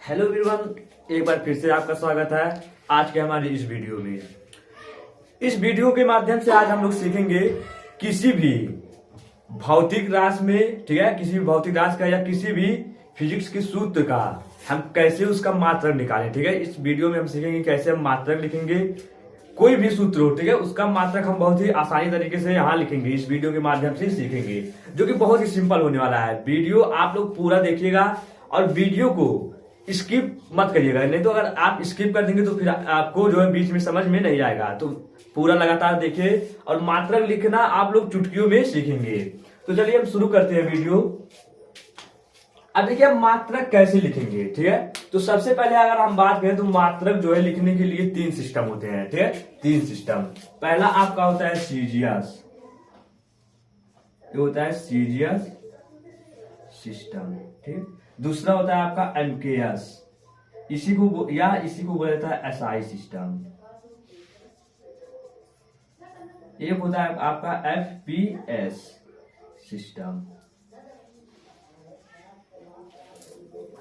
Hello everyone, एक बार फिर से आपका स्वागत है आज के हमारी इस वीडियो में। इस वीडियो के माध्यम से आज हम लोग सीखेंगे किसी भी भौतिक राशि में, ठीक है, किसी भी भौतिक राशि का या किसी भी फिजिक्स के सूत्र का हम कैसे उसका मात्रक निकालें। ठीक है, इस वीडियो में हम सीखेंगे कैसे हम मात्रक लिखेंगे। कोई भी सूत्र हो, ठीक है, उसका मात्रक हम बहुत ही आसानी तरीके से यहाँ लिखेंगे, इस वीडियो के माध्यम से सीखेंगे, जो कि बहुत ही सिंपल होने वाला है। वीडियो आप लोग पूरा देखिएगा और वीडियो को स्किप मत करिएगा, नहीं तो अगर आप स्किप कर देंगे तो फिर आपको जो है बीच में समझ में नहीं आएगा। तो पूरा लगातार देखिए और मात्रक लिखना आप लोग चुटकियों में सीखेंगे। तो चलिए हम शुरू करते हैं वीडियो। अब देखिए हम मात्रक कैसे लिखेंगे, ठीक है। तो सबसे पहले अगर हम बात करें तो मात्रक जो है लिखने के लिए 3 सिस्टम होते हैं, ठीक है, 3 सिस्टम। पहला आपका होता है सीजीएस, ये होता है सीजीएस सिस्टम, ठीक। दूसरा होता है आपका एमकेएस, इसी को बोला जाता है एसआई सिस्टम। एक होता है आपका एफपीएस सिस्टम।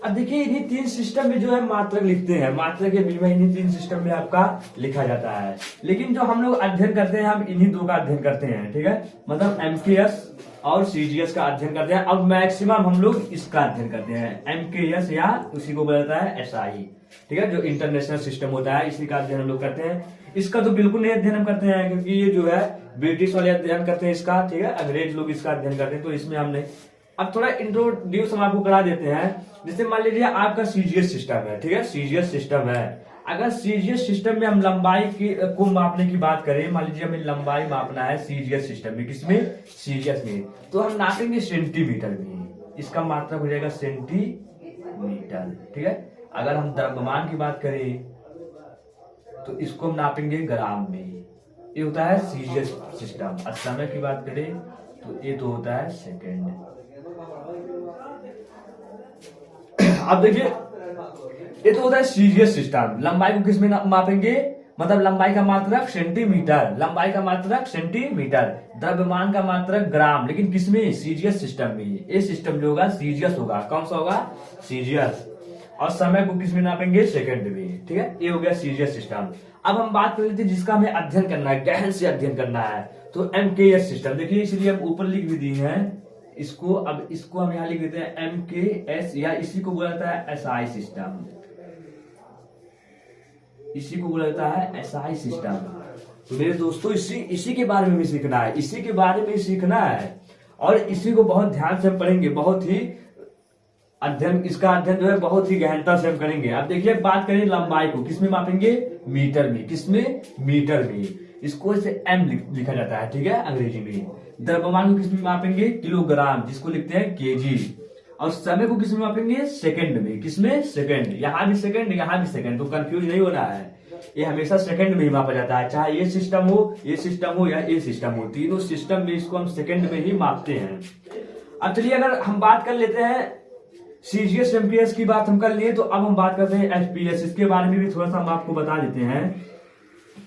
अब देखिए इन्हीं 3 सिस्टम में जो है मात्रक लिखते हैं, मात्रक के विनिमय इन्हीं 3 सिस्टम में आपका लिखा जाता है। लेकिन जो हम लोग अध्ययन करते हैं, हम इन्हीं 2 का अध्ययन करते हैं, ठीक है, मतलब एमकेएस और सीजीएस का अध्ययन करते हैं। अब मैक्सिमम हम लोग इसका अध्ययन करते हैं, एमकेएस या उसी को बोला जाता है एसआई, ठीक है, जो इंटरनेशनल सिस्टम होता है, इसी का अध्ययन हम लोग करते हैं। इसका तो बिल्कुल नहीं अध्ययन हम करते हैं, क्योंकि ये जो है ब्रिटिश वाले अध्ययन करते हैं इसका, ठीक है, अंग्रेज लोग इसका अध्ययन करते हैं, तो इसमें हम नहीं। अब थोड़ा इंट्रोड्यूस हम आपको करा देते हैं। जैसे मान लीजिए आपका सीजीएस सिस्टम है, ठीक है, सीजीएस सिस्टम है। अगर सीजीएस सिस्टम में हम लंबाई को मापने की बात करें, मान लीजिए हमें लंबाई मापना है सीजीएस सिस्टम में, किसमें, सीजीएस में, तो हम नापेंगे सेंटीमीटर में, इसका मात्रक हो जाएगा सेंटीमीटर, ठीक है। अगर हम द्रव्यमान की बात करें तो इसको हम नापेंगे ग्राम में, ये होता है सीजीएस सिस्टम। और समय की बात करें तो ये तो होता है सेकेंड। अब देखिए ये तो होता है सीजीएस सिस्टम। लंबाई को किस में मापेंगे, मतलब लंबाई का मात्रक सेंटीमीटर, लंबाई का मात्रक सेंटीमीटर, द्रव्यमान का मात्रक ग्राम, लेकिन किसमें, सीजीएस सिस्टम में। ये सिस्टम जो होगा सीजीएस होगा, कौन सा होगा, सीजीएस। और समय को किस में नापेंगे, सेकंड में, ठीक है, ये हो गया सीजीएस सिस्टम। अब हम बात कर लेते हैं जिसका हमें अध्ययन करना है, गहन से अध्ययन करना है, तो एमकेएस सिस्टम। देखिए इसलिए हम ऊपर लिख भी दिए हैं इसको। अब इसको हम यहां लिख देते हैं एमकेएस, या इसी को बोला जाता है एसआई सिस्टम, इसी को बोला जाता है एसआई सिस्टम। तो मेरे दोस्तों इसी के बारे में भी सीखना है, इसी के बारे में सीखना है, और इसी को बहुत ध्यान से हम पढ़ेंगे, बहुत ही अध्ययन, इसका अध्ययन जो है बहुत ही गहनता से हम करेंगे। अब देखिए बात करें लंबाई को किसमें मापेंगे, मीटर में, किसमें, मीटर में, इसको ऐसे एम लिखा जाता है, ठीक है, अंग्रेजी में। द्रव्यमान को किसमें मापेंगे, किलोग्राम, जिसको लिखते हैं केजी। और समय को किसमें मापेंगे, सेकंड में, किसमें, सेकंड। यहां भी सेकंड, यहां भी सेकंड, तो कंफ्यूज नहीं होना है, ये हमेशा सेकंड में ही मापा जाता है, चाहे ये सिस्टम हो, ये सिस्टम हो या ये सिस्टम हो, तीनों सिस्टम में इसको हम सेकंड में ही मापते हैं। अब चलिए अगर हम बात कर लेते हैं सीजीएस एमपीएस की बात हम कर लिए, तो अब हम बात करते हैं एफपीएस। इसके बारे में भी थोड़ा सा हम आपको बता देते हैं।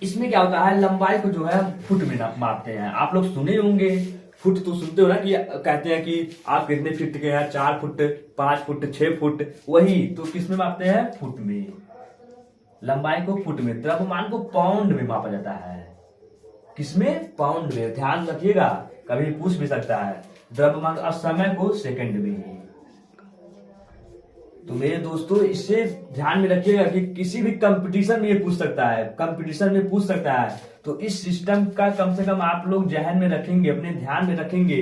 इसमें क्या होता है, लंबाई को जो है फुट में मापते हैं। आप लोग सुने होंगे, फुट तो सुनते हो ना, कि कहते हैं कि आप कितने फीट के हैं, 4 फुट, 5 फुट, 6 फुट, वही तो किसमें मापते हैं, फुट में, लंबाई को फुट में। द्रव्यमान को पाउंड में मापा जाता है, किसमें, पाउंड में, ध्यान रखिएगा, कभी पूछ भी सकता है। द्रव्यमान और समय को सेकंड में ही। तो मेरे दोस्तों इससे ध्यान में रखिएगा कि किसी भी कंपटीशन में ये पूछ सकता है, कंपटीशन में पूछ सकता है। तो इस सिस्टम का कम से कम आप लोग जहन में रखेंगे, अपने ध्यान में रखेंगे,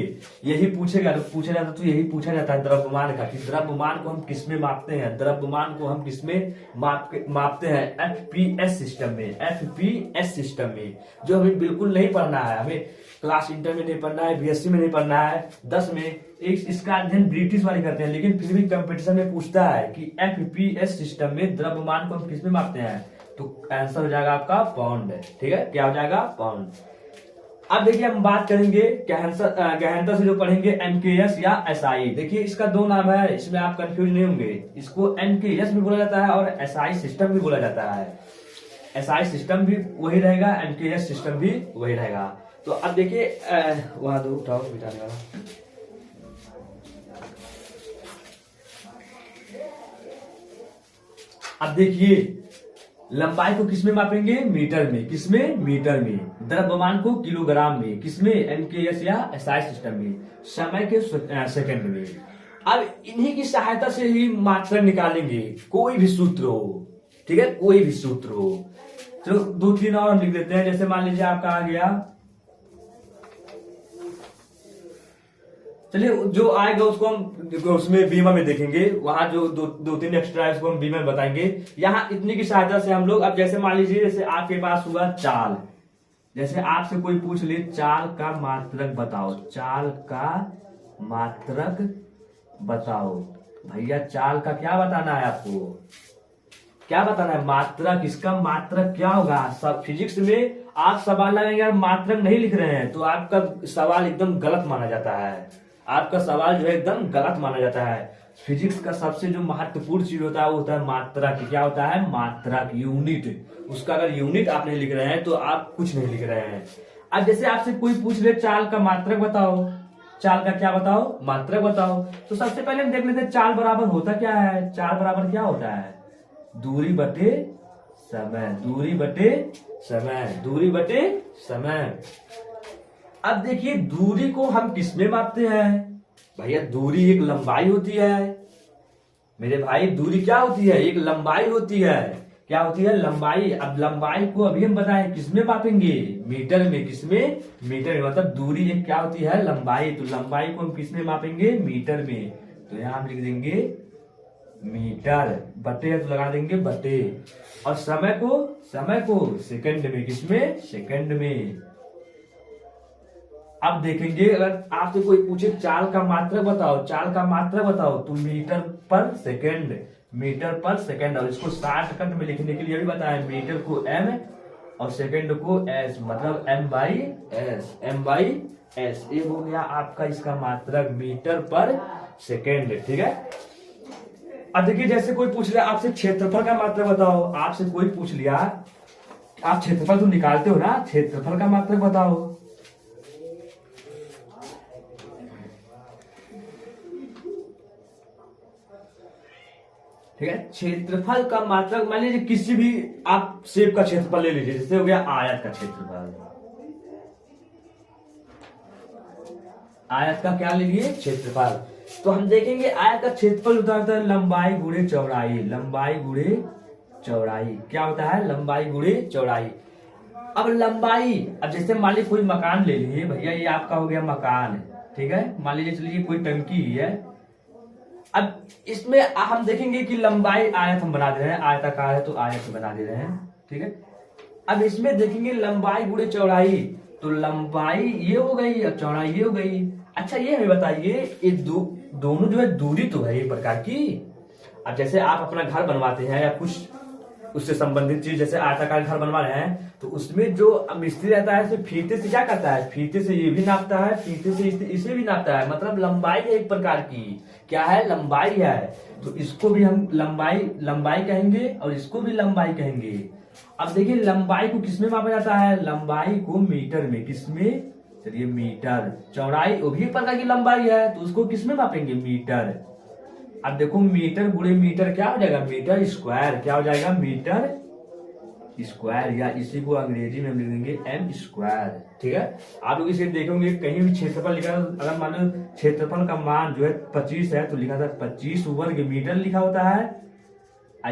यही पूछेगा, तो पूछा जाता तो यही पूछा जाता है द्रव्यमान का, कि द्रव्यमान को हम किसमें मापते हैं, द्रव्यमान को हम किसमें मापते हैं, एफपीएस सिस्टम में, एफपीएस सिस्टम में, जो हमें बिल्कुल नहीं पढ़ना है, हमें क्लास इंटर में नहीं पढ़ना है, बीएससी में नहीं पढ़ना है, 10 में। इसका अध्ययन ब्रिटिश वाले करते हैं, लेकिन फिर भी कंपटीशन में पूछता है कि एफपीएस सिस्टम में द्रव्यमान को हम किसमें मापते हैं, तो आंसर हो जाएगा आपका पाउंड, ठीक है, क्या हो जाएगा, पाउंड। अब देखिए हम बात करेंगे गहनता से जो पढ़ेंगे एमकेएस या एसआई। देखिए इसका 2 नाम है, इसमें आप कंफ्यूज नहीं होंगे, इसको एमकेएस भी बोला जाता है और एसआई सिस्टम भी बोला जाता है। एसआई सिस्टम भी वही रहेगा, एमकेएस सिस्टम भी वही रहेगा। तो अब देखिए वहां दो उठाओ बिठाने वाला। अब देखिए लंबाई को किसमें मापेंगे, मीटर में, किसमें, मीटर में, द्रव्यमान को किलोग्राम में, किसमें, एमकेएस या एसआई सिस्टम में, समय के सेकंड में। अब इन्हीं की सहायता से ही मात्रा निकालेंगे, कोई भी सूत्र हो, ठीक है, कोई भी सूत्र हो। तो 2-3 और लिख देते हैं। जैसे मान लीजिए आपका आ गया, चलिए जो आएगा उसको हम उसमें बीमा में देखेंगे, वहां जो 2-3 एक्स्ट्रा है उसको हम बीमा में बताएंगे। यहाँ इतनी की सहायता से हम लोग, अब जैसे मान लीजिए जैसे आपके पास हुआ चाल, जैसे आपसे कोई पूछ ले चाल का मात्रक बताओ, चाल का मात्रक बताओ, भैया चाल का क्या बताना है आपको, क्या बताना है, मात्रक, इसका मात्रक क्या होगा। सब फिजिक्स में आप सवाल लगाएंगे यार मात्रक नहीं लिख रहे हैं तो आपका सवाल एकदम गलत माना जाता है, आपका सवाल जो है एकदम गलत माना जाता है। फिजिक्स का सबसे जो महत्वपूर्ण चीज होता है वो होता है मात्रक। क्या होता है, मात्रक, यूनिट। उसका अगर यूनिट आप नहीं लिख रहे हैं तो आप कुछ नहीं लिख रहे हैं। अब जैसे आपसे कोई पूछ ले चाल का मात्रक बताओ, चाल का क्या बताओ, मात्रक बताओ, तो सबसे पहले हम देख लेते हैं चाल बराबर होता क्या है। चाल बराबर क्या होता है, दूरी बटे समय, दूरी बटे समय, दूरी बटे समय। अब देखिए दूरी को हम किसमें मापते हैं, भैया दूरी एक लंबाई होती है मेरे भाई, दूरी क्या होती है, एक लंबाई होती है। क्या होती है, लंबाई। अब लंबाई को अभी हम बताएं किसमें मापेंगे, मीटर में, किसमें, मीटर में। मतलब दूरी एक क्या होती है, लंबाई, तो लंबाई को हम किसमें मापेंगे, मीटर में। तो यहां हम लिख देंगे मीटर, बटे तो लगा देंगे बटे, और समय को सेकंड में, किसमें, सेकंड में। अब देखेंगे अगर आपसे कोई पूछे चाल का मात्रक बताओ, चाल का मात्रक बताओ, तो मीटर पर सेकंड, मीटर पर सेकंड। और इसको शॉर्टकट में लिखने के लिए भी बताया, मीटर को एम और सेकंड को एस, मतलब m by s, m by s. ये हो गया आपका इसका मात्रक, मीटर पर सेकंड, ठीक है। अब देखिए जैसे कोई पूछ लिया आपसे क्षेत्रफल का मात्रक बताओ, आपसे कोई पूछ लिया, आप क्षेत्रफल तो निकालते हो ना, क्षेत्रफल का मात्रक बताओ। ठीक है, क्षेत्रफल का मात्रक मान लीजिए किसी भी आप शेप का क्षेत्रफल ले लीजिए, जैसे हो गया आयत का क्षेत्रफल, आयत का क्या ले लिए, क्षेत्रफल। तो हम देखेंगे आयत का क्षेत्रफल होता है लंबाई गुणे चौड़ाई, लंबाई गुणे चौड़ाई। क्या होता है, लंबाई गुणे चौड़ाई। अब लंबाई, अब जैसे मान लीजिए कोई मकान ले लीजिए भैया, ये आपका हो गया मकान, ठीक है, मान लीजिए चलिए कोई टंकी ही है। अब इसमें हम देखेंगे कि लंबाई आयत हम बना दे रहे हैं, आयताकार है तो आयत बना दे रहे हैं, ठीक है। अब इसमें देखेंगे लंबाई गुणे चौड़ाई, तो लंबाई ये हो गई और चौड़ाई ये हो गई। अच्छा ये हमें बताइए, ये दोनों जो है दूरी तो है एक प्रकार की। अब जैसे आप अपना घर बनवाते हैं या कुछ उससे संबंधित चीज, जैसे आयताकार घर बनवा रहे हैं, तो उसमें जो मिस्त्री रहता है फीते से क्या करता है, फीते से ये भी नापता है, फीते से इसे भी नापता है, मतलब लंबाई एक प्रकार की क्या है, लंबाई है। तो इसको भी हम लंबाई कहेंगे और इसको भी लंबाई कहेंगे। अब देखिए लंबाई को किसमें मापा जाता है, लंबाई को मीटर में, किसमें, चलिए मीटर। चौड़ाई वो भी एक प्रकार की लंबाई है तो उसको किसमें मापेंगे, मीटर। अब देखो मीटर गुणे मीटर क्या हो जाएगा, मीटर स्क्वायर। क्या हो जाएगा, मीटर स्क्वायर, या इसी को अंग्रेजी में हम लिख देंगे एम स्क्वायर, ठीक है। आप लोग इसे देखेंगे कहीं भी क्षेत्रफल लिखा, अगर मान लो क्षेत्रफल का मान जो है 25 है तो लिखा था 25 वर्ग मीटर लिखा होता है,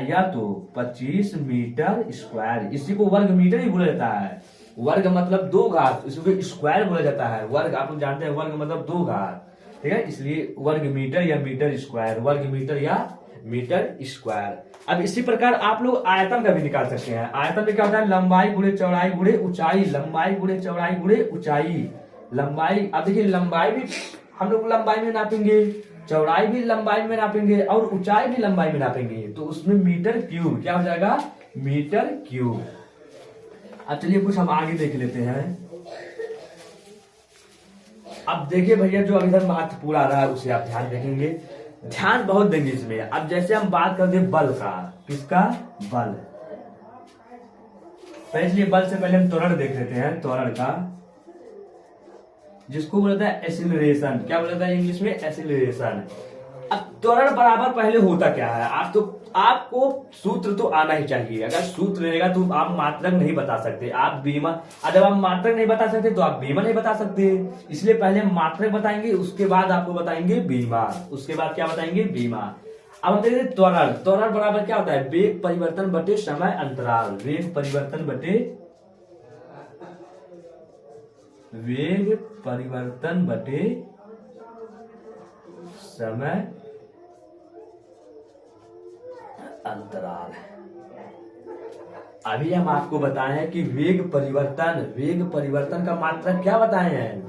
या तो 25 मीटर स्क्वायर। इसी को वर्ग मीटर ही बोला जाता है। वर्ग मतलब 2 घात, इसको स्क्वायर बोला जाता है। वर्ग आप लोग जानते हैं, वर्ग मतलब 2 घात, ठीक है, इसलिए वर्ग मीटर या मीटर स्क्वायर, वर्ग मीटर या मीटर स्क्वायर। अब इसी प्रकार आप लोग आयतन का भी निकाल सकते हैं। आयतन में क्या होता है, लंबाई गुणे चौड़ाई गुणे ऊंचाई, लंबाई गुणे चौड़ाई गुणे ऊंचाई, लंबाई। अब देखिए लंबाई भी हम लोग लंबाई में नापेंगे, चौड़ाई भी लंबाई में नापेंगे और ऊंचाई भी लंबाई में नापेंगे, तो उसमें मीटर क्यूब। क्या हो जाएगा, मीटर क्यूब। अब चलिए कुछ हम आगे देख लेते हैं। अब देखिए भैया जो अभी तक महत्वपूर्ण आ रहा है उसे आप ध्यान देखेंगे, ध्यान बहुत देंगे इसमें। अब जैसे हम बात करते हैं बल का, किसका, बल। पहले बल से पहले हम त्वरण देख लेते हैं, त्वरण का, जिसको बोलता है एक्सीलरेशन। क्या बोलता है इंग्लिश में, एक्सीलरेशन। अब त्वरण बराबर पहले होता क्या है, आपको सूत्र तो आना ही चाहिए। अगर सूत्र रहेगा तो आप मात्रक नहीं बता सकते, आप बीमा, जब आप मात्रक नहीं बता सकते तो आप बीमा नहीं बता सकते। इसलिए पहले मात्रक बताएंगे, उसके बाद आपको बताएंगे बीमा, उसके बाद क्या बताएंगे, बीमा। अब हम देखते हैं त्वरण। त्वरण बराबर क्या होता है, वेग परिवर्तन बटे समय अंतराल। वेग परिवर्तन बटे समय अंतराल। अभी हम आपको बताए हैं कि वेग परिवर्तन का मात्रक क्या बताए हैं,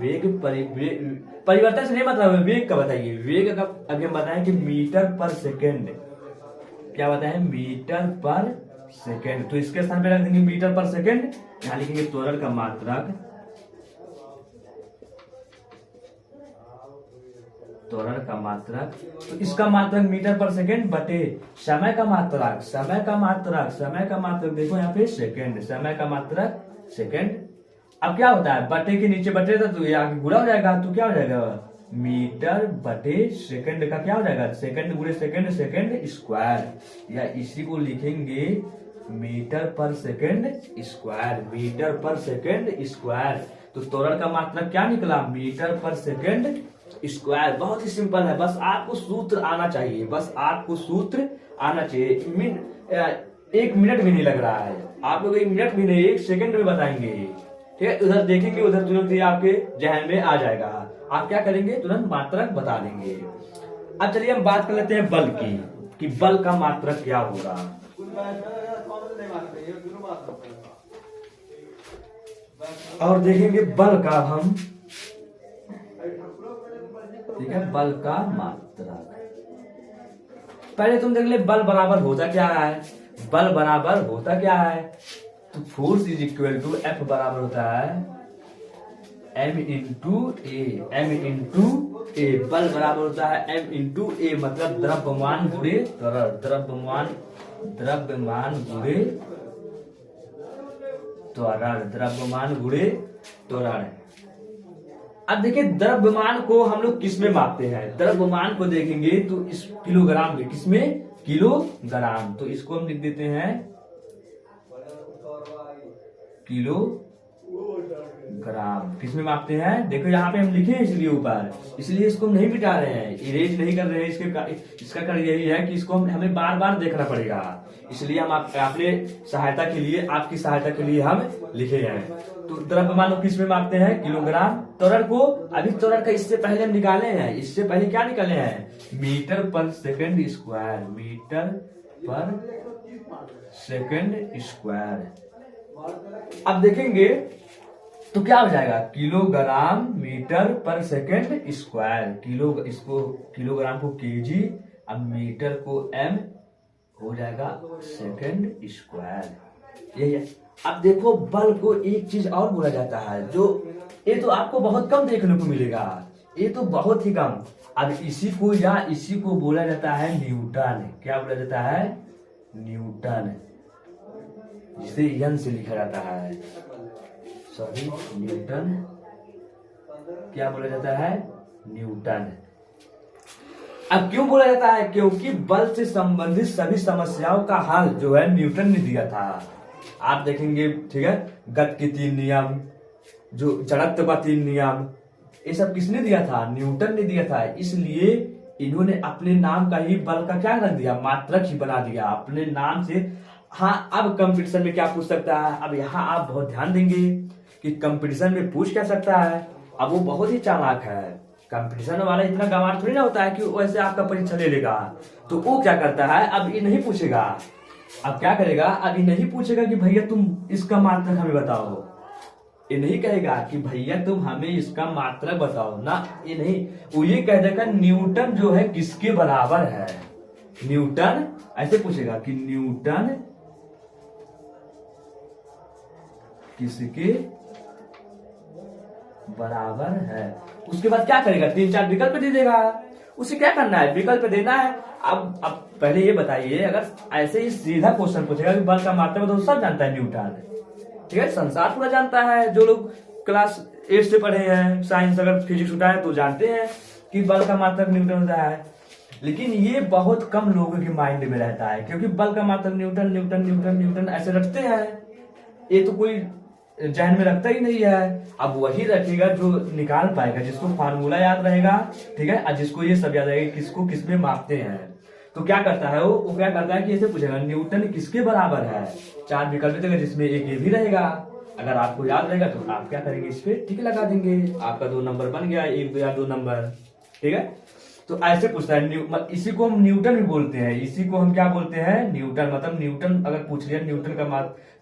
परिवर्तन से नहीं मतलब वेग का बताइए। वेग का अभी हम बताएं कि मीटर पर सेकेंड, क्या बताएं, मीटर पर सेकेंड। तो इसके स्थान पे रख देंगे मीटर पर सेकेंड, यहां लिखेंगे त्वरण का मात्रक, तो इसका मात्रक मीटर पर सेकेंड बटे समय का मात्रक देखो यहाँ पे सेकेंड, समय का मात्रक सेकेंड। अब क्या होता है, बटे के नीचे बटे था तो ये आगे गुणा हो जाएगा, तो क्या हो जाएगा, मीटर बटे सेकेंड का क्या हो जाएगा, सेकेंड गुणे सेकेंड, सेकेंड स्क्वायर, या इसी को लिखेंगे मीटर पर सेकेंड स्क्वायर। तो त्वरण का मात्रक क्या निकला, मीटर पर सेकेंड स्क्वायर। बहुत ही सिंपल है, बस आपको सूत्र आना चाहिए, एक मिनट भी नहीं लग रहा है, आप लोग 1 मिनट भी नहीं, 1 सेकंड में बताएंगे। ठीक है, उधर देखेंगे, उधर तुरंत ही आपके जहन में आ जाएगा, आप क्या करेंगे, तुरंत मात्रक बता देंगे। अब चलिए हम बात कर लेते हैं बल की, कि बल का मात्रक क्या होगा। और देखेंगे बल का हम, ठीक है, बल का मात्रक। पहले तुम देख ले बल बराबर होता क्या है, तो force is equal to F बराबर होता है M इंटू ए। बल बराबर होता है M इंटू ए, मतलब द्रव्यमान गुणे त्वरण, द्रव्यमान गुणे त्वरण। अब देखिए द्रव्यमान को हम लोग किस में मापते हैं, द्रव्यमान को देखेंगे तो इस किलोग्राम में, किसमें, किलोग्राम। तो इसको हम लिख देते हैं किलोग्राम, किसमें मापते हैं, देखो यहाँ पे हम लिखे इसलिए ऊपर, इसलिए इसको हम नहीं मिटा रहे हैं, इरेज नहीं कर रहे हैं। इसका कारण यही है कि इसको हमें बार बार देखना पड़ेगा, इसलिए हम आपकी सहायता के लिए हम लिखे हैं। तो द्रव्यमान को किसमें मापते हैं, किलोग्राम। त्वरण को, अभी त्वरण का इससे पहले हम निकाले हैं, इससे पहले क्या निकाले हैं, मीटर पर सेकेंड स्क्वायर। अब देखेंगे तो क्या हो जाएगा, किलोग्राम मीटर पर सेकेंड स्क्वायर। किलोग्राम को केजी, अब मीटर को एम, हो जाएगा सेकेंड स्क्वायर, यही है। अब देखो बल को एक चीज और बोला जाता है, जो ये तो आपको बहुत कम देखने को मिलेगा, ये तो बहुत ही कम। अब इसी को बोला जाता है न्यूटन। क्या बोला जाता है, न्यूटन, जिसे यन से लिखा जाता है, सॉरी न्यूटन। क्या बोला जाता है, न्यूटन। अब क्यों बोला जाता है, क्योंकि बल से संबंधित सभी समस्याओं का हल जो है न्यूटन ने दिया था। आप देखेंगे, ठीक है, गति के 3 नियम, जो जड़त्व का 3 नियम, ये सब किसने दिया था, न्यूटन ने दिया था। इसलिए इन्होंने अपने नाम का ही बल का क्या रख दिया, मात्रक ही बना दिया अपने नाम से। हाँ, अब कंपटीशन में क्या पूछ सकता है, अब यहाँ आप बहुत ध्यान देंगे कि कंपटीशन में पूछ क्या सकता है। अब वो बहुत ही चालाक है, कंपटीशन वाला इतना गंवार थोड़ी ना होता है कि वैसे आपका परीक्षा ले लेगा। तो वो क्या करता है, अब ये नहीं पूछेगा, अब क्या करेगा, अब ये नहीं पूछेगा कि भैया तुम इसका मात्रक हमें बताओ, ये नहीं कहेगा कि भैया तुम हमें इसका मात्रक बताओ ना, ये नहीं, वो ये कह देगा न्यूटन जो है किसके बराबर है। न्यूटन ऐसे पूछेगा कि न्यूटन किसके बराबर है। उसके बाद क्या करेगा, 3-4 विकल्प दे देगा। उसे क्या करना है, विकल्प देना है। अब पहले ये बताइए, अगर ऐसे ही सीधा क्वेश्चन पूछेगा कि बल का मात्रक तो सब जानता है न्यूटन, ठीक है, संसार पूरा जानता है। जो लोग क्लास 8 से पढ़े हैं, साइंस अगर फिजिक्स उठाए तो जानते हैं कि बल का मात्रक न्यूटन होता है। लेकिन ये बहुत कम लोगों के माइंड में रहता है, क्योंकि बल का मात्रक न्यूटन न्यूटन न्यूटन न्यूटन ऐसे रखते हैं, ये तो कोई जहन में रखता ही नहीं है। अब वही रखेगा जो निकाल पाएगा, जिसको फार्मूला याद रहेगा, ठीक है, और जिसको ये सब याद रहेगा किसको किसमें मापते हैं। तो क्या करता है वो क्या करता है कि ऐसे पूछेगा न्यूटन किसके बराबर है, 4 विकल्प देगा जिसमें एक ये भी रहेगा। अगर आपको याद रहेगा तो आप क्या करेंगे, इस पे टिक लगा देंगे, आपका 2 नंबर बन गया, 1 या 2 नंबर, ठीक है। तो ऐसे पूछता है, इसी को हम न्यूटन भी बोलते हैं, इसी को हम क्या बोलते हैं, न्यूटन। मतलब न्यूटन अगर पूछ लिया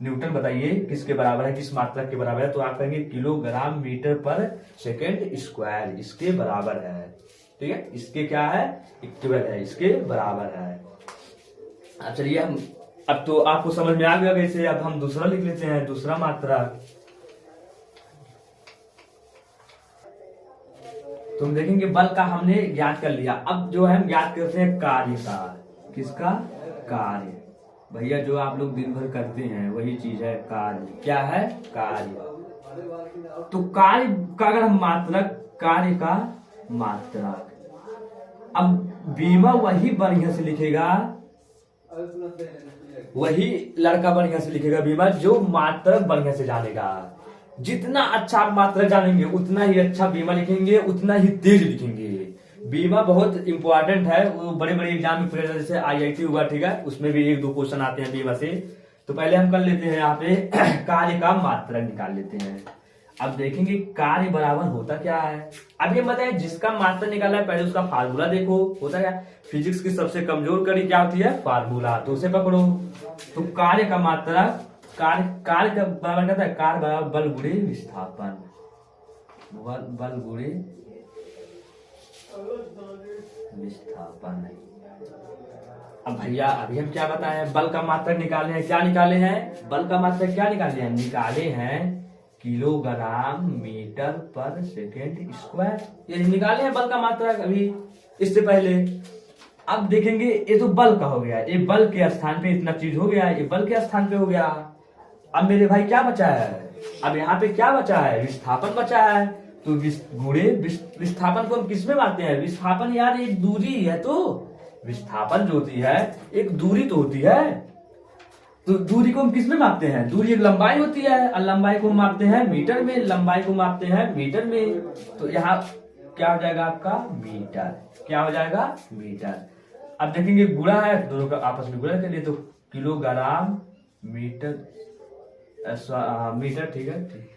न्यूटन बताइए किसके बराबर है, किस मात्रक के बराबर है, तो आप कहेंगे किलोग्राम मीटर पर सेकेंड स्क्वायर इसके बराबर है, ठीक है। इसके क्या है, इक्वल है, इसके बराबर है। अब चलिए हम, अब तो आपको समझ में आ गया कैसे। अब हम दूसरा लिख लेते हैं, दूसरा मात्रक। तुम देखेंगे बल का हमने ज्ञात कर लिया। अब जो है हम ज्ञात करते हैं कार्य का। किसका, कार्य। भैया जो आप लोग दिन भर करते हैं वही चीज है कार्य। क्या है, कार्य। तो कार्य का अगर हम मात्रक, कार्य का मात्रक, अब बीमा वही बढ़िया से लिखेगा, वही लड़का बढ़िया से लिखेगा बीमा जो मात्रक बढ़िया से जानेगा। जितना अच्छा आप मात्रक जानेंगे उतना ही अच्छा बीमा लिखेंगे, उतना ही तेज लिखेंगे। बीमा बहुत इंपॉर्टेंट है, वो बड़े बड़े एग्जाम में पूछा, जैसे IIT हुआ, ठीक है, उसमें भी 1-2 क्वेश्चन आते हैं बीमा से। तो पहले हम कर लेते हैं यहाँ पे कार्य का मात्रक निकाल लेते हैं। अब देखेंगे कार्य बराबर होता क्या है। अब ये बताए जिसका मात्रक निकाला है पहले उसका फार्मूला देखो, होता क्या। फिजिक्स की सबसे कमजोर कड़ी क्या होती है, फार्मूला, तो उसे पकड़ो। तो कार्य का मात्रक, कार्य का बराबर क्या है, कार्य बराबर बल गुणे विस्थापन, बल गुणे विस्थापन। अब भैया अभी हम क्या बताए हैं, बल का मात्रक निकाले हैं। क्या निकाले हैं, बल का मात्रक क्या निकाले हैं, निकाले हैं किलोग्राम मीटर पर सेकेंड स्क्वायर, ये निकाले हैं बल का मात्रक अभी इससे पहले। अब देखेंगे ये तो बल का हो गया, ये बल के स्थान पे इतना चीज हो गया, ये बल के स्थान पे हो गया। अब मेरे भाई क्या बचा है, अब यहाँ पे क्या बचा है, विस्थापन बचा है। तो गुणे विस्थापन को हम किसमें मानते हैं, विस्थापन यार एक दूरी है, तो विस्थापन जो होती है एक दूरी तो होती है, तो दूरी को हम किसमें मापते हैं, दूरी एक लंबाई होती है, और लंबाई को हम मापते हैं मीटर में, लंबाई को मापते हैं मीटर में। तो यहाँ क्या हो जाएगा आपका मीटर, क्या हो जाएगा मीटर। अब देखेंगे गुणा है, दोनों का आपस में गुणा करिए, तो किलोग्राम मीटर मीटर, ठीक है, ठीक।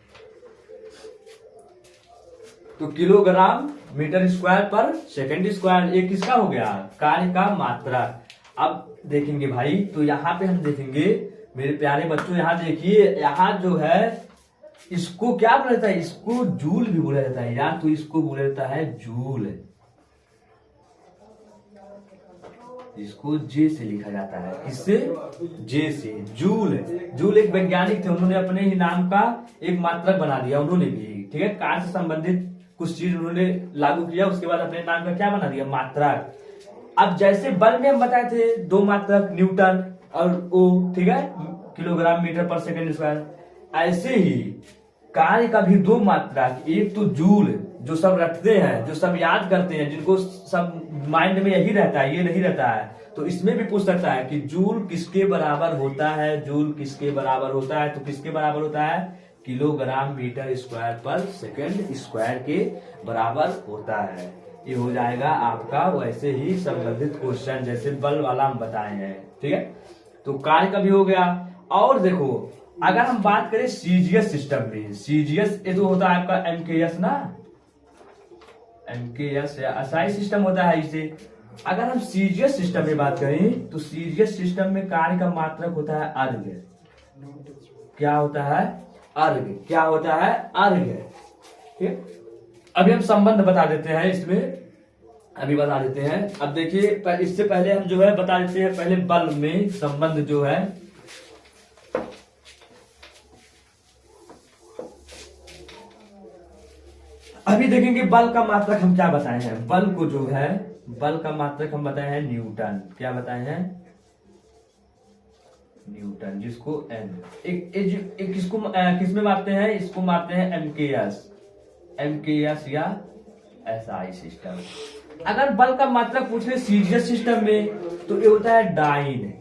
तो किलोग्राम मीटर स्क्वायर पर सेकेंड स्क्वायर, ये किसका हो गया, कार्य का मात्रक। अब देखेंगे भाई, तो यहाँ पे हम देखेंगे मेरे प्यारे बच्चों, यहाँ देखिए, यहाँ जो है इसको क्या बोला जाता है, इसको जूल भी बोला जाता है यार, तो इसको बोला जाता है जूल, इसको जे से लिखा जाता है, किससे, जे से, जूल। जूल एक वैज्ञानिक थे, उन्होंने अपने ही नाम का एक मात्रक बना दिया उन्होंने भी, ठीक है, कार्य से संबंधित कुछ चीज उन्होंने लागू किया, उसके बाद अपने नाम का क्या बना दिया, मात्रक। अब जैसे बल में हम बताए थे 2 मात्रक, न्यूटन और ओ, ठीक है, किलोग्राम मीटर पर सेकेंड स्क्वायर, ऐसे ही कार्य का भी 2 मात्रक, एक तो जूल जो सब रखते हैं, जो सब याद करते हैं, जिनको सब माइंड में यही रहता है, ये नहीं रहता है, तो इसमें भी पूछ सकता है कि जूल किसके बराबर होता है, जूल किसके बराबर होता है, तो किसके बराबर होता है, किलोग्राम मीटर स्क्वायर पर सेकेंड स्क्वायर के बराबर होता है। ये हो जाएगा आपका वैसे ही संबंधित क्वेश्चन जैसे बल वाला हम बताए हैं, ठीक है। तो कार्य का भी हो गया। और देखो अगर हम बात करें सीजीएस सिस्टम में, सीजीएस ये तो होता है आपका एमकेएस ना, एमकेएस या एसआई सिस्टम होता है इसे। अगर हम सीजीएस सिस्टम में बात करें तो सीजीएस सिस्टम में कार्य का मात्रक होता है अर्घ्य। क्या होता है, अर्घ्य। क्या होता है, अर्घ्य, ठीक। अभी हम संबंध बता देते हैं इसमें, अभी बता देते हैं। अब देखिए इससे पहले हम जो है बता देते हैं पहले बल में संबंध जो है, अभी देखेंगे बल का मात्रक हम क्या बताए हैं, बल को जो है बल का मात्रक हम बताए हैं न्यूटन। क्या बताए हैं, न्यूटन, जिसको एन एक किसको किसमें मापते हैं, इसको मापते हैं एमकेएस, एमकेएस या एसआई सिस्टम। अगर बल का मात्रक पूछ ले सीरियस सिस्टम में तो ये होता है डाइन।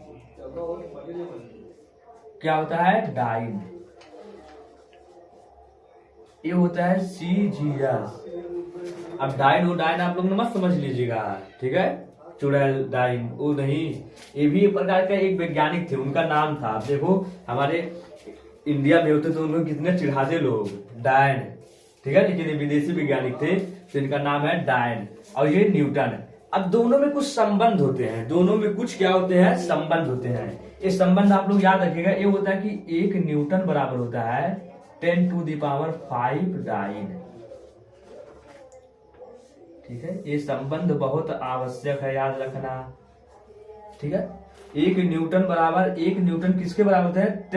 क्या होता है? डाइन। ये होता है सीजियस। अब डाइन आप लोग मत समझ लीजिएगा, ठीक है? चुड़ैल डाइन वो नहीं, ये भी एक प्रकार का एक वैज्ञानिक थे, उनका नाम था। आप देखो हमारे इंडिया में होते तो उन लोग कितने चिढ़ाते लोग, डायन, ठीक है? लेकिन ये विदेशी वैज्ञानिक थे तो इनका नाम है डायन और ये न्यूटन। अब दोनों में कुछ संबंध होते हैं, दोनों में कुछ क्या होते हैं? संबंध होते हैं। ये संबंध आप लोग याद रखिएगा। ये होता है कि 1 न्यूटन बराबर होता है 10⁵ डाइन। ठीक है, ये संबंध बहुत आवश्यक है, याद रखना। ठीक है, 1 न्यूटन बराबर, 1 न्यूटन किसके बराबर होते हैं?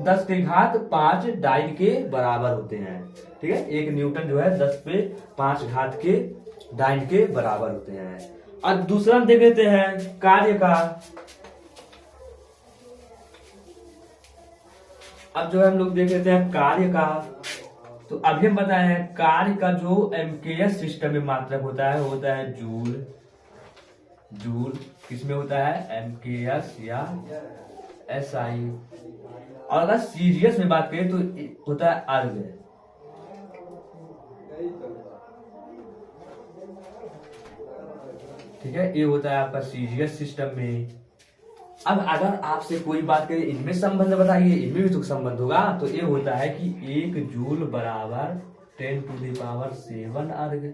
10⁵ डाइन के बराबर होते हैं। ठीक है, 1 न्यूटन जो है 10⁵ के डाइन के बराबर होते हैं। और दूसरा देख लेते हैं कार्य का। अब जो है हम लोग देख लेते हैं कार्य का। तो अभी हम बताए हैं कार्य का जो एमकेएस सिस्टम में मात्रक होता है वो होता है जूल। जूल किसमें होता है? एमकेएस या एसआई। और अगर सीरियस में बात करें तो होता है अर्ग। ठीक है, ये होता है आपका सीरियस सिस्टम में। अब अगर आपसे कोई बात करे इनमें संबंध बताइए, इनमें भी तो संबंध होगा। तो ये होता है कि 1 जूल बराबर 10⁷ अर्ग।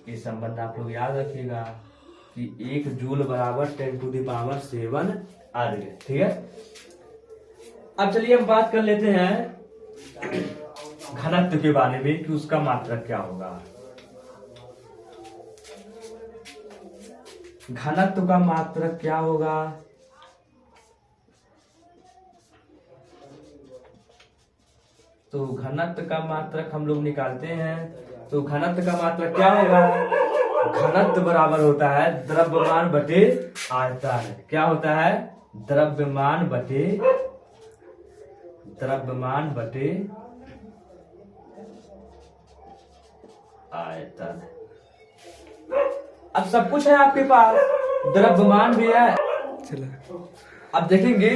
ये संबंध आप लोग याद रखिएगा कि 1 जूल बराबर 10⁷ अर्ग। ठीक है, अब चलिए हम बात कर लेते हैं घनत्व के बारे में कि उसका मात्रक क्या होगा। घनत्व का मात्रक क्या होगा? तो घनत्व का मात्रक हम लोग निकालते हैं। तो घनत्व का मात्रक क्या होगा? घनत्व बराबर होता है द्रव्यमान बटे आयतन। क्या होता है? द्रव्यमान बटे आयतन। अब सब कुछ है आपके पास, द्रव्यमान भी है। अब देखेंगे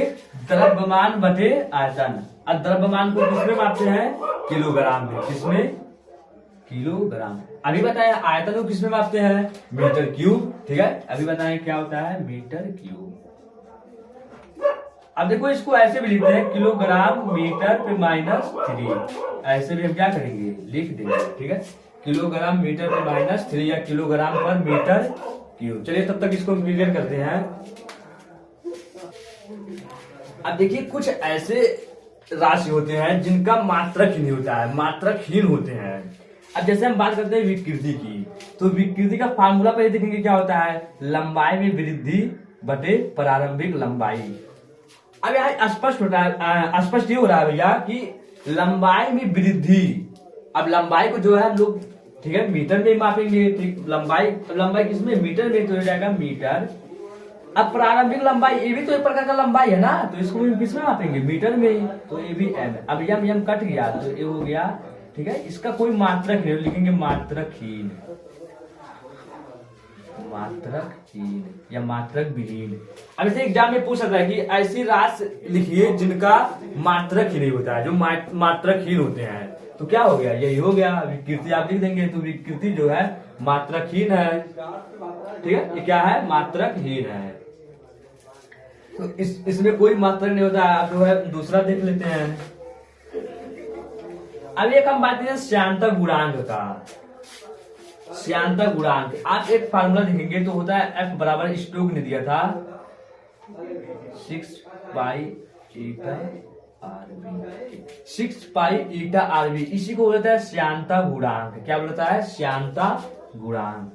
द्रव्यमान बटे आयतन। अब द्रव्यमान को किसमें मापते हैं? किलोग्राम में। किसमें? किलोग्राम। अभी बताएं आयतन को किसमें मापते हैं? Meter cube. ठीक है, अभी बताएं क्या होता है? Meter cube. अब देखो इसको ऐसे भी लिखते हैं किलोग्राम मीटर पे -3। ऐसे भी हम क्या करेंगे? लिख देंगे। ठीक है, किलोग्राम मीटर पे -3 या किलोग्राम पर मीटर क्यूब। चलिए तब तक इसको क्लियर करते हैं। अब देखिए कुछ ऐसे राशि होते हैं जिनका मात्रक ही नहीं होता है, मात्रकहीन होते हैं। अब जैसे हम बात करते हैं विकृति की, तो विकृति का फार्मूला पहले देखेंगे क्या होता है? लंबाई में वृद्धि बटे प्रारंभिक लंबाई। अब यहाँ स्पष्ट होता है, स्पष्ट ये हो रहा है भैया कि लंबाई में वृद्धि। अब लंबाई को जो है हम लोग, ठीक है, मीटर में मापेंगे। ठीक, लंबाई किसमें? मीटर में। तो हो जाएगा मीटर। अब प्रारंभिक लंबाई, ये भी तो एक प्रकार का लंबाई है ना, तो इसको भी किसमें मापेंगे? मीटर में। तो ये भी एम है। अब यम कट गया तो ये हो गया। ठीक है, इसका कोई मात्रक नहीं, लिखेंगे मात्रकहीन या मात्रक विहीन। अब इसे एग्जाम में पूछ सकता है कि ऐसी राशि लिखिए जिनका मात्रक ही नहीं होता है, जो मात्रकहीन होते हैं। तो क्या हो गया? यही हो गया विकृति। आप लिख देंगे तो विकृति जो है मात्रकहीन है। ठीक है, ये क्या है? मात्रकहीन है। तो इसमें कोई मात्रक नहीं होता है। आप जो है दूसरा देख लेते हैं। अब एक हम बात करें श्यानता गुणांक का। श्यानता गुणांक आप एक फार्मूला देखेंगे तो होता है F बराबर, स्टोक ने दिया था 6π/RB। इसी को बोलता है श्यानता गुणांक। क्या बोलता है? श्यानता गुणांक।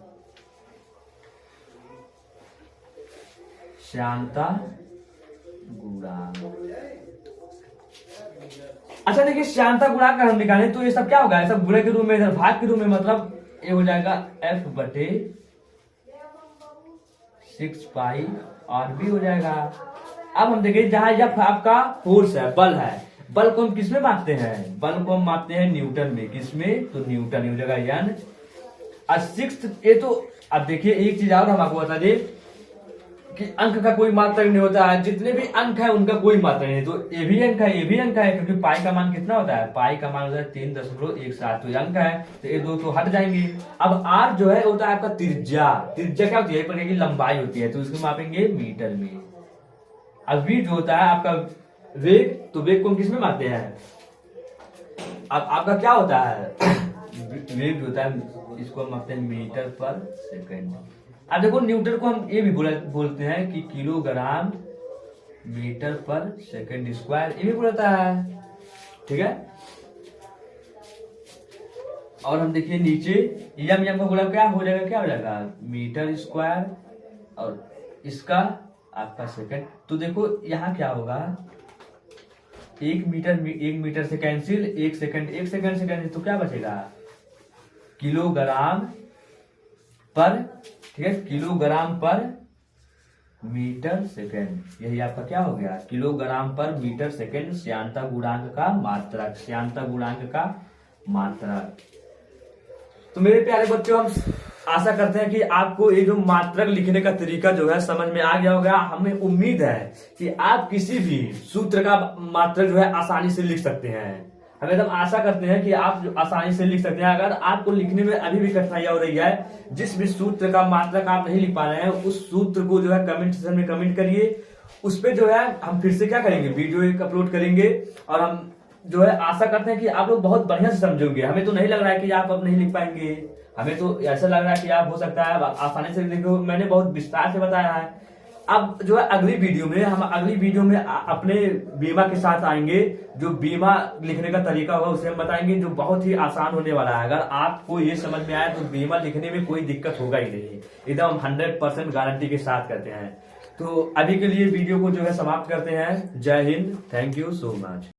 श्यानता गुणांक। अच्छा देखिए, श्यानता गुणांक का हम निकालें तो ये सब क्या होगा? सब गुणे के रूप में, इधर भाग के रूप में, मतलब ये हो जाएगा F बटे 6π/RB हो जाएगा। अब हम देखें जहां F आपका फोर्स है, बल है, बल को हम किसमें मापते हैं? बल को हम मापते हैं न्यूटन में। किसमें? तो न्यूटन हो जाएगा N। और 6, ये तो अब देखिए एक चीज और हम आपको बता दें कि अंक का कोई मात्रक नहीं होता है, जितने भी अंक है उनका कोई मात्रक नहीं। तो ये भी अंक है, ये भी अंक है, क्योंकि पाई का मान कितना होता है, पाई का मान होता है 3.17, तो ये अंक है, तो ये दो तो हट जाएंगे। अब आर जो है होता है आपका त्रिज्या। त्रिज्या क्या होती है, पर की लंबाई होती है, तो इसको मापेंगे मीटर में। अब वी जो होता है आपका वेग, तो वेग को हम किसमें मापते हैं, अब आपका क्या होता है वेग जो होता है इसको हम मापते हैं मीटर पर सेकंड। अब देखो न्यूटन को हम ये भी बोलते हैं कि किलोग्राम मीटर पर सेकंड स्क्वायर, ये भी बोलता है, ठीक है। और हम देखिए नीचे यम का गुणा क्या हो जाएगा मीटर स्क्वायर, और इसका आपका सेकंड। तो देखो यहाँ क्या होगा, एक मीटर से कैंसिल, एक सेकंड से कैंसिल, तो क्या बचेगा किलोग्राम पर, ठीक है, किलोग्राम पर मीटर सेकंड। यही आपका क्या हो गया, किलोग्राम पर मीटर सेकंड, श्यानता गुणांक का मात्रक, श्यानता गुणांक का मात्रक। तो मेरे प्यारे बच्चों, हम आशा करते हैं कि आपको ये जो मात्रक लिखने का तरीका जो है समझ में आ गया होगा। हमें उम्मीद है कि आप किसी भी सूत्र का मात्रक जो है आसानी से लिख सकते हैं। हम एकदम आशा करते हैं कि आप जो आसानी से लिख सकते हैं। अगर आपको लिखने में अभी भी कठिनाई हो रही है, जिस भी सूत्र का मात्रक आप नहीं लिख पा रहे हैं, उस सूत्र को जो है कमेंट सेक्शन में कमेंट करिए। उस पे जो है हम फिर से क्या करेंगे, वीडियो एक अपलोड करेंगे, और हम जो है आशा करते हैं कि आप लोग बहुत बढ़िया से समझोगे। हमें तो नहीं लग रहा है कि आप अब नहीं लिख पाएंगे, हमें तो ऐसा लग रहा है कि आप हो सकता है आसानी से लिखो। मैंने बहुत विस्तार से बताया है। अब जो है अगली वीडियो में अपने बीमा के साथ आएंगे। जो बीमा लिखने का तरीका होगा उसे हम बताएंगे, जो बहुत ही आसान होने वाला है। अगर आपको ये समझ में आया तो बीमा लिखने में कोई दिक्कत होगा ही नहीं, एकदम 100% गारंटी के साथ करते हैं। तो अभी के लिए वीडियो को जो है समाप्त करते हैं। जय Hind, thank you so much.